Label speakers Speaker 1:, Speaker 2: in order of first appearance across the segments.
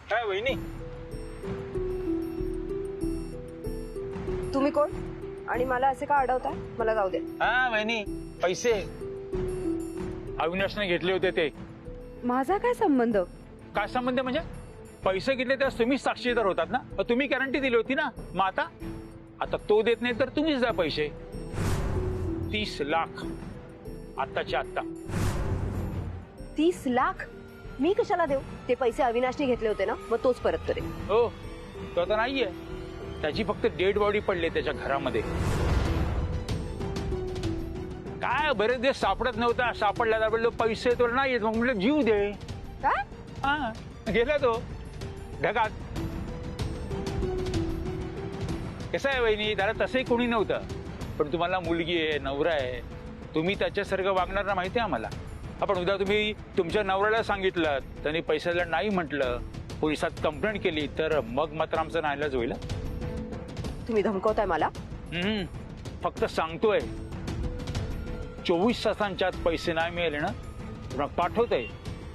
Speaker 1: काय वहिनी?
Speaker 2: तुम्ही कोण आणि मला असे का अडवताय? मला जाऊ दे.
Speaker 1: हा वहिनी, पैसे अविनाशने घेतले होते ते.
Speaker 2: माझा काय संबंध?
Speaker 1: काय संबंध म्हणजे? पैसे घेतले त्यास तुम्हीच साक्षीदार होतात ना, तुम्ही गॅरंटी दिली होती ना. मग आता तो देत नाही तर तुम्हीच द्या पैसे. 30 लाख आत्ताच्या आत्ता.
Speaker 2: 30 लाख मी कशाला देऊ? ते पैसे अविनाशने घेतले होते ना, मग तोच परत करेल.
Speaker 1: हो, तो आता नाहीये. त्याची फक्त डेड बॉडी पडली त्याच्या घरामध्ये. काय बरेच दिवस सापडत नव्हता, सापडला पैसे तर नाहीत. मग म्हटलं जीव दे.
Speaker 2: काय?
Speaker 1: हा, गेला तो ढगात. कसं आहे वहिनी, त्याला तसंही कोणी नव्हतं, पण तुम्हाला मुलगी आहे, नवरा आहे, तुम्ही त्याच्यासारखं वागणार ना, माहिती आहे आम्हाला. आपण उद्या तुम्ही तुमच्या नवऱ्याला सांगितलं, त्यांनी पैशाला नाही म्हटलं, पोलिसात कंप्लेंट केली, तर मग मात्र आमचं नाईलाज होईल.
Speaker 2: तुम्ही धमकवताय मला?
Speaker 1: फक्त सांगतोय, 24 तासांच्या आत पैसे नाही मिळाले ना, मग पाठवतोय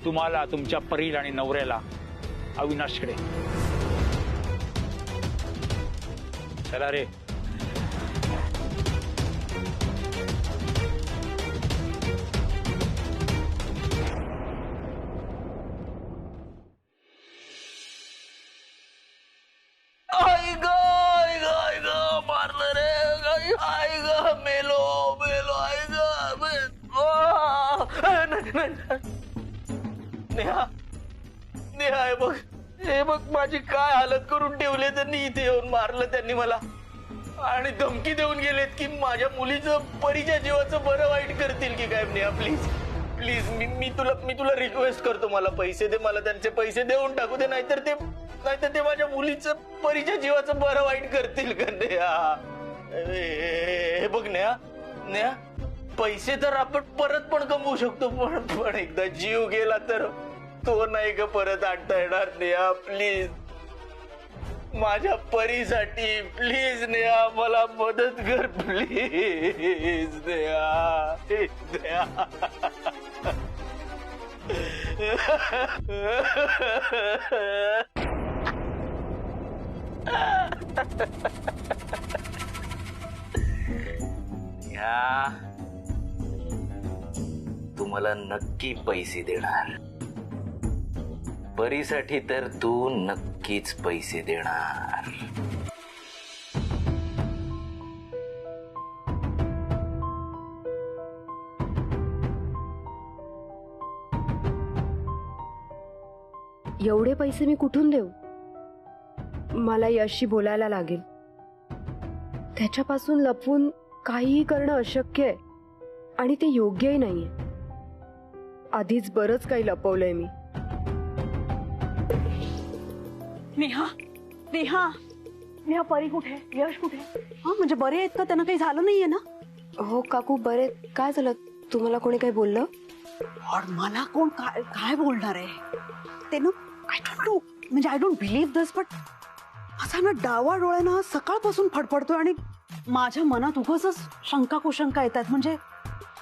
Speaker 1: तुम्हाला, तुमच्या परीला आणि नवऱ्याला अविनाशकडे. चला रे.
Speaker 3: मारलं रे. आई ग, मेलो मेलो. आई ग, नेहा नेहा, हे बघ माझी काय हालत करून ठेवले त्यांनी. इथे येऊन मारलं त्यांनी मला आणि धमकी देऊन गेलेत की माझ्या मुलीचं, परीच्या जीवाचं बरं वाईट करतील की काय. नेहा प्लीज प्लीज, मी तुला रिक्वेस्ट करतो, मला पैसे दे. मला त्यांचे पैसे देऊन टाकू दे, नाहीतर ते माझ्या मुलीचं, परीच्या जीवाचं बरं वाईट करतील का. नेहा हे बघ नेहा, पैसे तर आपण परत पण कमवू शकतो, पण एकदा जीव गेला तर तो नाही का परत आणता येणार. नेहा प्लीज, माझ्या परीसाठी प्लीज नेहा, मला मदत कर प्लीज. नेहा नेहा. तुम्हाला नक्की पैसे देणार. परीसाठी तर तू नक्कीच पैसे देणार.
Speaker 2: एवढे पैसे मी कुठून देऊ? मला यशशी बोलायला लागेल. त्याच्यापासून लपवून काहीही करणं अशक्य आहे आणि ते योग्यही नाहीये. आधीच बरंच काही लपवलंय मी.
Speaker 4: नेहा नेहा नेहा, परी कुठे? यश कुठे? हा, म्हणजे बरे आहेत का? त्यांना काही झालं नाहीये ना?
Speaker 2: हो काकू, बरे. काय झालं? तुम्हाला कोणी काही बोललं?
Speaker 4: और मला कोण काय बोलणार आहे ते ना. आय डोंट नो, म्हणजे I don't believe this, but असा ना डावा डोळ्यानं सकाळपासून फडफडतोय आणि माझ्या मनात उगाचच शंका कुशंका येतात. म्हणजे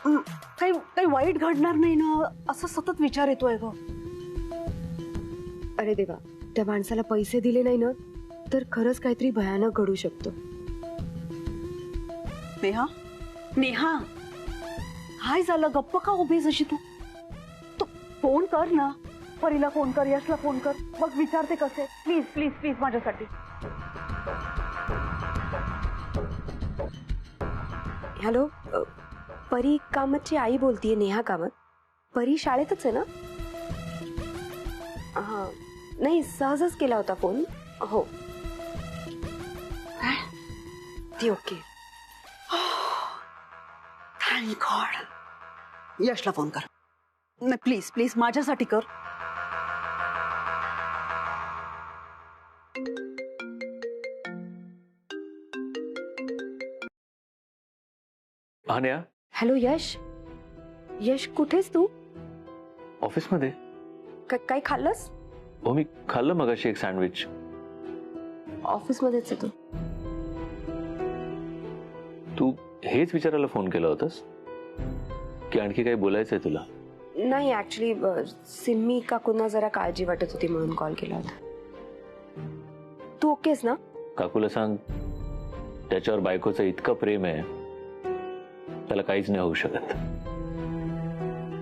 Speaker 4: काही वाईट घडणार नाही ना, असं सतत विचार येतोय ग.
Speaker 2: अरे देवा, त्या माणसाला पैसे दिले नाही ना, तर खरंच काहीतरी भयानक घडू शकतो.
Speaker 4: नेहा नेहा, काय झालं? गप्प का उभीस अशी तू? फोन कर ना, परीला फोन कर, यशला फोन कर, मग विचारते कसे. प्लीज प्लीज प्लीज, माझ्यासाठी.
Speaker 2: हॅलो, परी कामतची आई बोलतीये. नेहा कामत. परी शाळेतच आहे ना? हा, नाही, सहजच केला होता फोन. हो, ती ओके.
Speaker 4: Thank God. यशला फोन कर. नाही, प्लीज प्लीज, माझ्यासाठी कर.
Speaker 5: अनया.
Speaker 2: हॅलो यश. यश, कुठेस तू?
Speaker 5: ऑफिसमध्ये.
Speaker 2: काही खाल्लंस?
Speaker 5: हो, मी खाल्लं मगाशी एक सँडविच.
Speaker 2: ऑफिसमध्येच आहे तू?
Speaker 5: तू हेच विचारायला फोन केला होतास की आणखी काही बोलायचंय तुला?
Speaker 2: नाही, ऍक्च्युली सिम्मी काकूंना जरा काळजी वाटत होती म्हणून कॉल केला होता. तू ओकेस ना?
Speaker 5: काकूला सांग त्याच्यावर बायकोचं इतकं प्रेम आहे त्याला काहीच नाही होऊ शकत.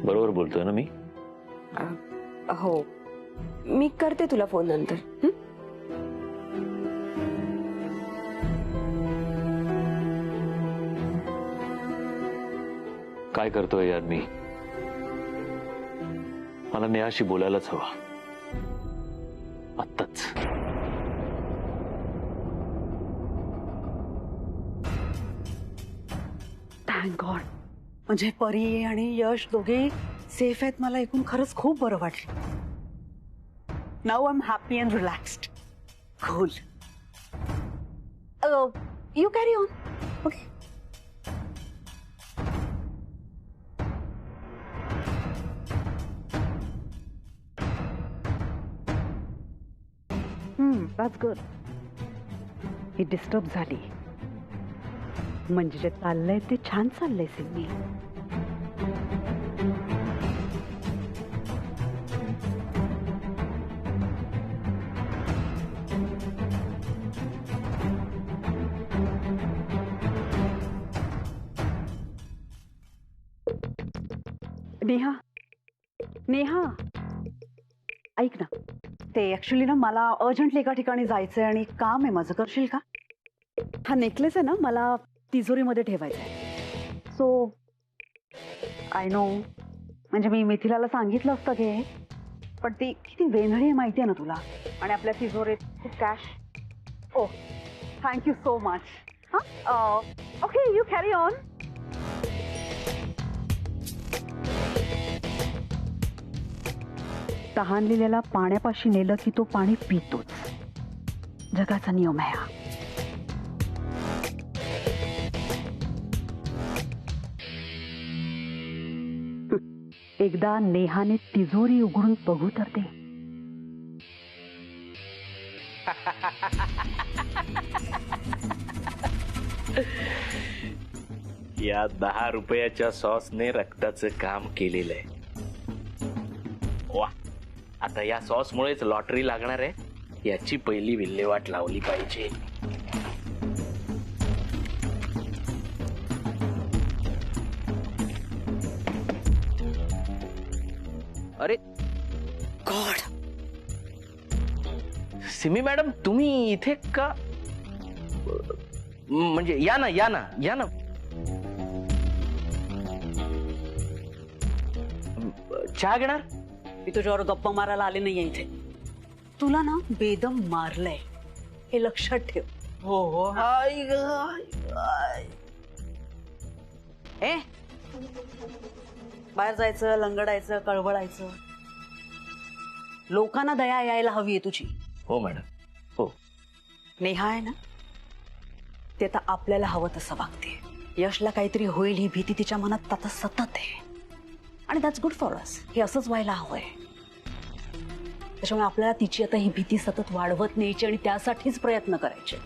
Speaker 5: बरोबर बोलतोय ना मी?
Speaker 2: हो, मी करते तुला फोन नंतर. हं?
Speaker 5: काय करतोय यार मी? मला नेहाशी बोलायलाच हवा आत्ताच.
Speaker 4: Thank God. म्हणजे परी आणि यश दोघे सेफ आहेत. मला ऐकून खरंच खूप बरं वाटलं. Now I am happy and relaxed. Cool. You carry on. Okay. That's good. He disturb झाली म्हणजे जे चाललंय ते छान चाललंय सिम्मी. नेहा, नेहा ऐक ना, ते ऍक्च्युली ना मला अर्जंटली एका ठिकाणी जायचंय आणि काम आहे माझं. करशील का? हा नेकलेस आहे ना, मला तिजोरीमध्ये ठेवायचा आहे. सो आय नो, म्हणजे मी मिथिलाला सांगितलं असतं घे, पण ती किती वेंधळी आहे माहिती आहे ना तुला. आणि आपल्या तिजोरीत खूप कॅश. ओ थँक्यू सो मच. हां ओके, यू कॅरी ऑन. तहानलेल्याला पाण्यापाशी नेलं की तो पाणी पितोच. जगाचा नियम आहे हा. एकदा नेहाने तिजोरी उघडून बघू तर ते.
Speaker 3: या 10 रुपयाच्या सॉसने रक्ताचं काम केलेलं आहे. वा, आता या सॉसमुळेच लॉटरी लागणार आहे. याची पहिली विल्हेवाट लावली पाहिजे. अरे गॉड, सिमी मॅडम तुम्ही इथे का? म्हणजे या ना, या ना, या ना. चहा घेणार?
Speaker 4: मी तुझ्यावर गप्पा मारायला आले नाहीये इथे. तुला ना बेदम मारलंय हे लक्षात ठेव.
Speaker 3: हो हो. हाय
Speaker 4: ए, बाहेर जायचं, लंगडायचं, कळवळायचं. लोकांना दया यायला हवी आहे तुझी.
Speaker 3: हो मॅडम, हो.
Speaker 4: नेहा आहे ना, ते आता आपल्याला हवं तसं वागते. यशला काहीतरी होईल ही भीती तिच्या मनात आता सतत आहे. आणि दॅट्स गुड फॉर अस. हे असंच व्हायला हवंय. त्याच्यामुळे आपल्याला तिची आता ही भीती सतत वाढवत न्यायची आणि त्यासाठीच प्रयत्न करायचे.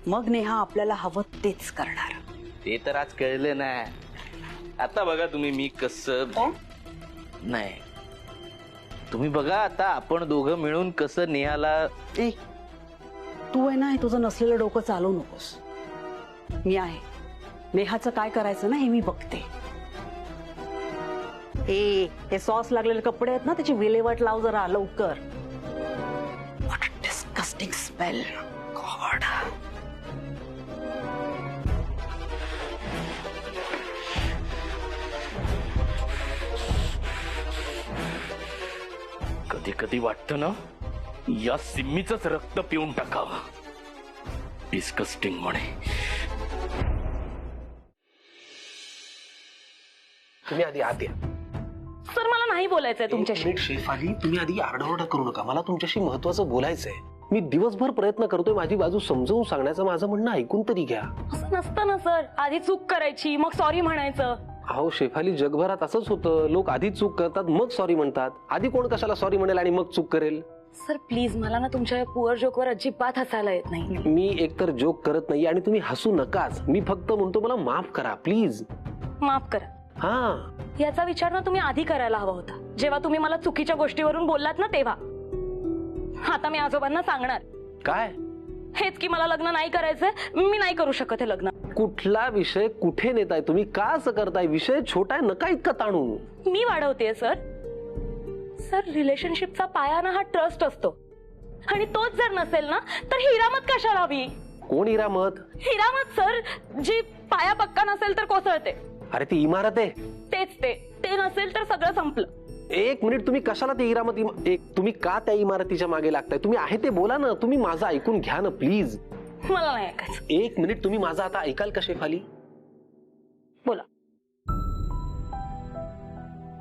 Speaker 4: मग नेहा आपल्याला हवं तेच करणार.
Speaker 3: ते तर आज कळलं ना. आता बघा तुम्ही मी कसं. नाही, तुम्ही बघा आता आपण दोघं मिळून कसं नेहाला.
Speaker 4: ए, तू आहे ना, हे तुझं नसलेलं डोकं चालवू नकोस. मी आहे. नेहाचं काय करायचं ना हे मी बघते. हे सॉस लागलेले कपडे आहेत ना, त्याची विल्हेवाट लाव जरा लवकर. What a disgusting smell. God.
Speaker 3: कधी कधी वाटतं ना या सिम्मीचंच रक्त पिऊन टाकावं. डिस्गस्टिंग म्हणे.
Speaker 6: तुम्ही आधी आत या.
Speaker 7: सर मला नाही बोलायचंय तुमच्याशी.
Speaker 6: शेफाली, तुम्ही आधी आरडाओरडा करू नका. मला तुमच्याशी महत्वाचं बोलायचंय. मी दिवसभर प्रयत्न करतोय माझी बाजू समजावून सांगण्याचा. माझं म्हणणं ऐकून तरी घ्या.
Speaker 7: असं नसतं ना सर. आधी चूक करायची मग सॉरी म्हणायचं.
Speaker 6: अहो शेफाली, जगभरात असंच होतं. लोक आधी चूक करतात मग सॉरी म्हणतात. आधी कोण कशाला सॉरी म्हणेल आणि मग चूक करेल?
Speaker 7: सर प्लीज, मला ना तुमच्या पुअर जोकवर अजिबात हसायला येत नाही.
Speaker 6: मी एकतर जोक करत नाही आणि तुम्ही हसू नकाच. मी फक्त म्हणतो मला माफ करा प्लीज.
Speaker 7: माफ करा.
Speaker 6: हा,
Speaker 7: याचा विचार ना तुम्ही आधी करायला हवा होता, जेव्हा तुम्ही मला चुकीच्या गोष्टीवरून बोललात ना तेव्हा. आता मी आजोबांना सांगणार.
Speaker 6: काय
Speaker 7: हेच की मला लग्न नाही करायचंय, मी नाही करू शकत हे लग्न.
Speaker 6: कुठला विषय कुठे नेताय तुम्ही? का असं करताय? विषय छोटा आहे, नका इतका ताणू.
Speaker 7: मी वाढवतेय सर. सर, रिलेशनशिपचा पाया ना हा ट्रस्ट असतो, आणि तोच जर नसेल ना तर हिरामत कशाला हवी?
Speaker 6: कोण हिरामत?
Speaker 7: हिरामत सर, जी पाया पक्का नसेल तर कोसळते.
Speaker 6: अरे ती इमारत आहे.
Speaker 7: तेच ते नसेल तर सगळं संपलं.
Speaker 6: एक मिनिट, तुम्ही कशाला ती तुम्ही का त्या इमारतीच्या मागे लागताय? तुम्ही आहे ते बोला ना. तुम्ही माझं ऐकून घ्या ना प्लीज.
Speaker 7: मला नाही ऐकायचं.
Speaker 6: एक मिनिट, तुम्ही माझं आता ऐकाल का शेफाली?
Speaker 7: बोला.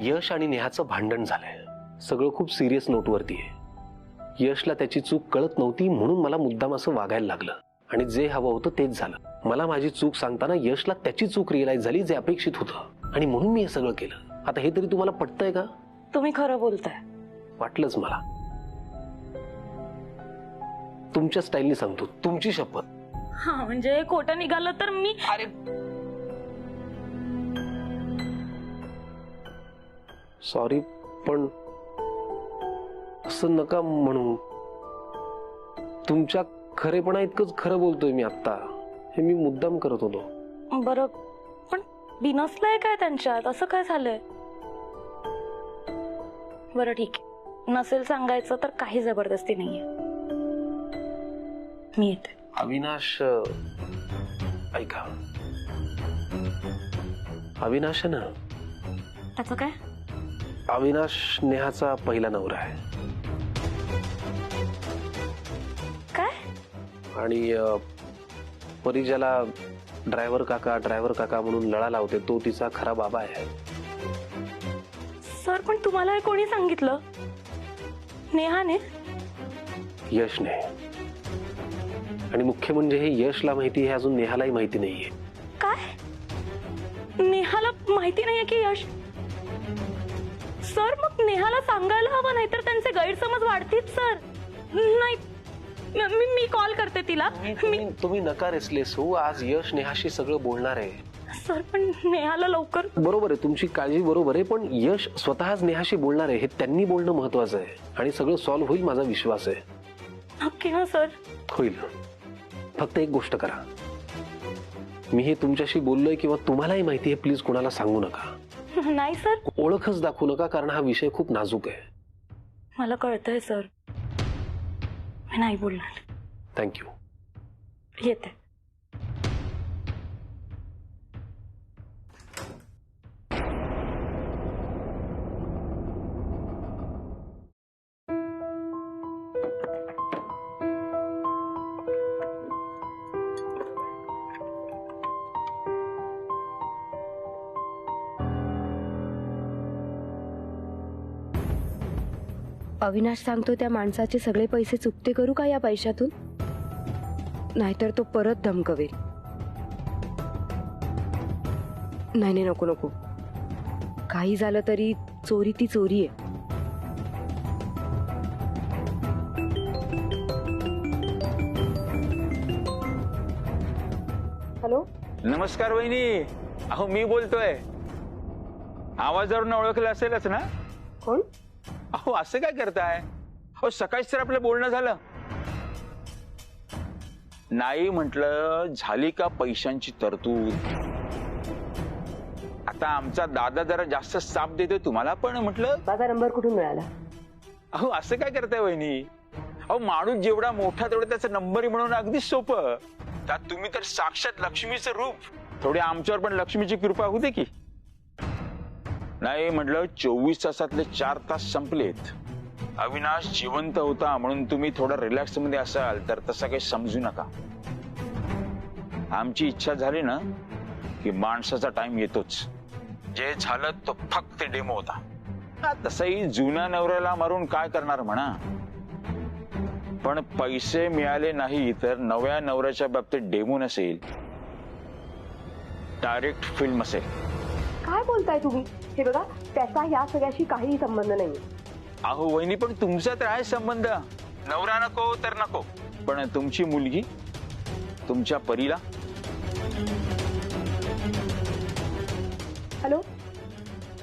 Speaker 6: यश आणि नेहाचं भांडण झालंय. सगळं खूप सिरियस नोटवरती आहे. यशला त्याची चूक कळत नव्हती म्हणून मला मुद्दाम असं वागायला लागलं, आणि जे हवं होतं तेच झालं. मला माझी चूक सांगताना यशला त्याची चूक रिअलाइज झाली, जे अपेक्षित होतं, आणि म्हणून मी हे सगळं केलं. आता हे तरी तुम्हाला पटतंय का?
Speaker 7: तुम्ही खरं बोलताय.
Speaker 6: वाटलंच मला. तुमच्या स्टाईलनी सांगतो, तुमची शपथ.
Speaker 7: हा, म्हणजे खोटं निघालं तर मी.
Speaker 6: अरे सॉरी, पण असं नका म्हणू. तुमच्या खरेपणा इतकंच खरं बोलतोय मी आता. हे मी मुद्दाम करत होतो.
Speaker 7: बरं, पण बिनसलंय काय त्यांच्यात? असं काय झालंय? बरं ठीक आहे, नसेल सांगायचं तर काही जबरदस्ती नाहीये. मी येते.
Speaker 6: अविनाश, ऐका. अविनाश आहे ना,
Speaker 7: त्याचं काय?
Speaker 6: अविनाश नेहाचा पहिला नवरा आहे.
Speaker 7: काय?
Speaker 6: आणि परी ज्याला ड्रायव्हर काका म्हणून लळा लावते, तो तिचा खरा बाबा आहे.
Speaker 7: सर, पण तुम्हाला हे कोणी सांगितलं? नेहाने?
Speaker 6: यशने. आणि मुख्य म्हणजे हे यशला माहिती, हे अजून नेहालाही माहिती नाहीये.
Speaker 7: काय? नेहाला माहिती नाहीये की यश? सर, मग नेहाला सांगायला हवं, नाहीतर त्यांचे गैरसमज वाढतील सर. नाही, मी कॉल करते तिला.
Speaker 6: तुम्ही नका रेसलेस हो. आज यश नेहाशी सगळं बोलणार आहे.
Speaker 7: सर, पण नेहाला लवकर.
Speaker 6: बरोबर आहे, तुमची काळजी बरोबर आहे, पण यश स्वतःच नेहाशी बोलणार आहे. हे त्यांनी बोलणं महत्वाचं आहे, आणि सगळं सॉल्व्ह होईल, माझा विश्वास आहे.
Speaker 7: नक्की ना सर?
Speaker 6: होईल. फक्त एक गोष्ट करा, मी हे तुमच्याशी बोललोय किंवा तुम्हालाही माहिती आहे, प्लीज कोणाला सांगू नका.
Speaker 7: नाही सर.
Speaker 6: ओळखच दाखवू नका, कारण हा विषय खूप नाजूक आहे.
Speaker 7: मला कळतंय सर, मी नाही बोलणार.
Speaker 6: थँक्यू.
Speaker 7: येते.
Speaker 2: अविनाश सांगतो त्या माणसाचे सगळे पैसे चुकते करू का या पैशातून? नाहीतर तो परत धमकवेल. नाही, नको नको. काही झालं तरी चोरी ती चोरी आहे. हॅलो.
Speaker 1: नमस्कार वहिनी. अहो, मी बोलतोय. आवाजावरून ओळखलं असेलच ना?
Speaker 2: कोण?
Speaker 1: अहो, असं काय करताय? अहो, सकाळीच तर आपलं बोलणं झालं. नाही म्हटलं, झाली का पैशांची तरतूद? आता आमचा दादा जरा जास्त साप देतोय तुम्हाला, पण म्हटलं.
Speaker 2: माझा नंबर कुठून मिळाला?
Speaker 1: अहो, असं काय करताय वहिनी? अहो, माणूस जेवढा मोठा तेवढा त्याचा नंबरही म्हणून अगदी सोपं. त्यात तुम्ही तर साक्षात लक्ष्मीचं रूप. थोडी आमच्यावर पण लक्ष्मीची कृपा होते की. नाही म्हटलं, 24 तासातले 4 तास संपलेत. अविनाश जिवंत होता म्हणून तुम्ही थोडा रिलॅक्स मध्ये असाल तर तसं काही समजू नका. आमची इच्छा झाली ना की माणसाचा टाइम येतोच. जे झालं तो फक्त डेमो होता. तसंही जुन्या नवऱ्याला मारून काय करणार म्हणा, पण पैसे मिळाले नाही तर नव्या नवऱ्याच्या बाबतीत डेमो नसेल, डायरेक्ट फिल्म असेल.
Speaker 2: काय बोलताय तुम्ही? हे बघा, त्याचा या सगळ्याशी काहीही संबंध नाही.
Speaker 1: अहो वहिनी, पण तुमचा तर आहे संबंध. नवरा नको तर नको, पण तुमची मुलगी, तुमच्या परीला.
Speaker 2: Hello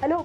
Speaker 2: hello.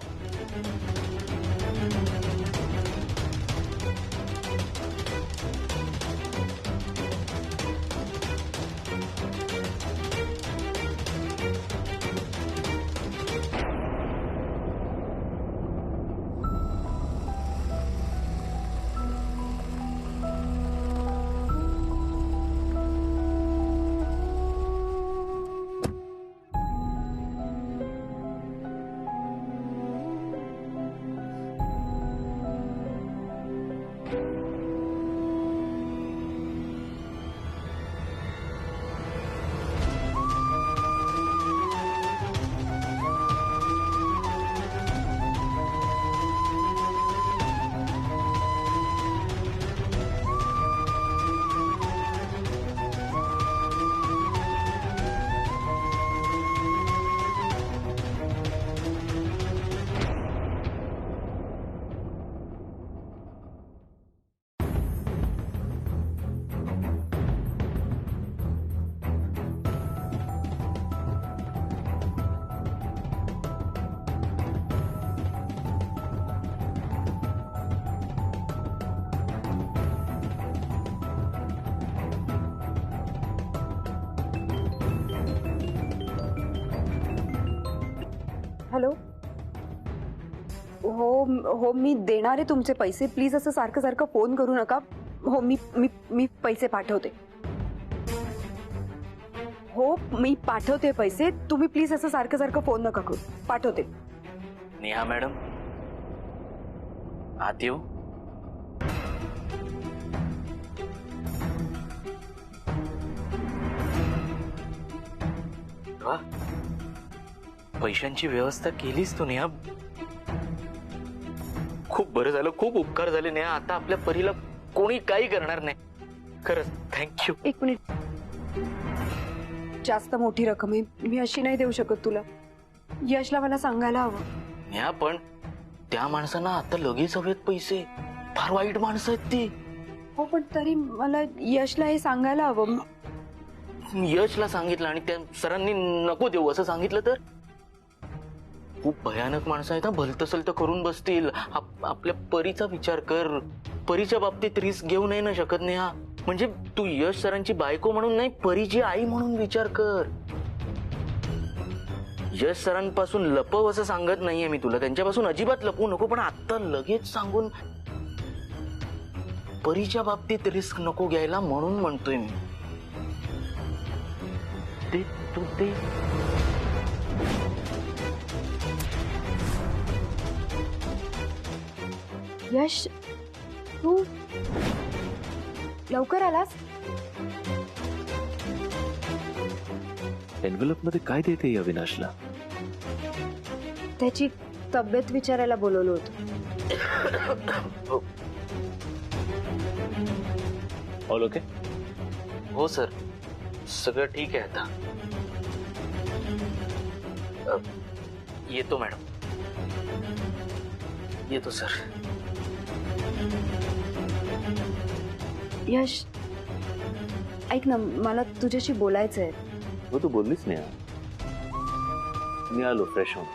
Speaker 2: हॅलो. हो हो, मी देणार आहे तुमचे पैसे. प्लीज असं सारखं सारखं फोन करू नका. हो, मी मी मी पैसे पाठवते. हो, मी पाठवते पैसे. तुम्ही प्लीज असं सारखं सारखं फोन नका करू. पाठवते.
Speaker 3: नेहा मॅडम, आत येऊ? वा, पैशांची व्यवस्था केलीस तू नेहा. खूप बरं झालं, खूप उपकार झाले नेहा. आता आपल्या परीला कोणी काही करणार नाही. खरंच थँक्यू.
Speaker 2: एक मिनिट. जास्त मोठी रक्कम आहे, मी अशी नाही देऊ शकत तुला. यशला मला सांगायला हवं.
Speaker 3: नेहा, पण त्या माणसांना आता लगेच हवेत पैसे. फार वाईट माणसं आहेत ती.
Speaker 2: हो, पण तरी मला यशला हे सांगायला हवं.
Speaker 3: यशला सांगितलं आणि त्या सरांनी नको देऊ असं सांगितलं तर? खूप भयानक माणसं आहेत. भलतं सलतं करून बसतील. आपल्या परीचा विचार कर. परीच्या बाबतीत रिस्क घेऊ नाही ना शकत नेहा. म्हणजे तू यश सरांची बायको म्हणून नाही, परीची आई म्हणून विचार कर. यश सरांपासून लपव असं सांगत नाहीये मी तुला. त्यांच्यापासून अजिबात लपवू नको. पण आता लगेच सांगून परीच्या बाबतीत रिस्क नको घ्यायला म्हणून म्हणतोय मी. ते तू ते
Speaker 2: यश, तू लवकर आलास.
Speaker 5: एन्व्हलप मध्ये काय देते अविनाशला?
Speaker 2: त्याची तब्येत विचारायला बोलवलं होतं.
Speaker 5: All okay?
Speaker 3: हो सर, सगळं ठीक आहे आता. येतो मॅडम. येतो सर.
Speaker 2: यश, ऐक ना, मला तुझ्याशी बोलायचं आहे.
Speaker 5: हो, तू बोललीच नाही. मी आलो फ्रेश होऊन.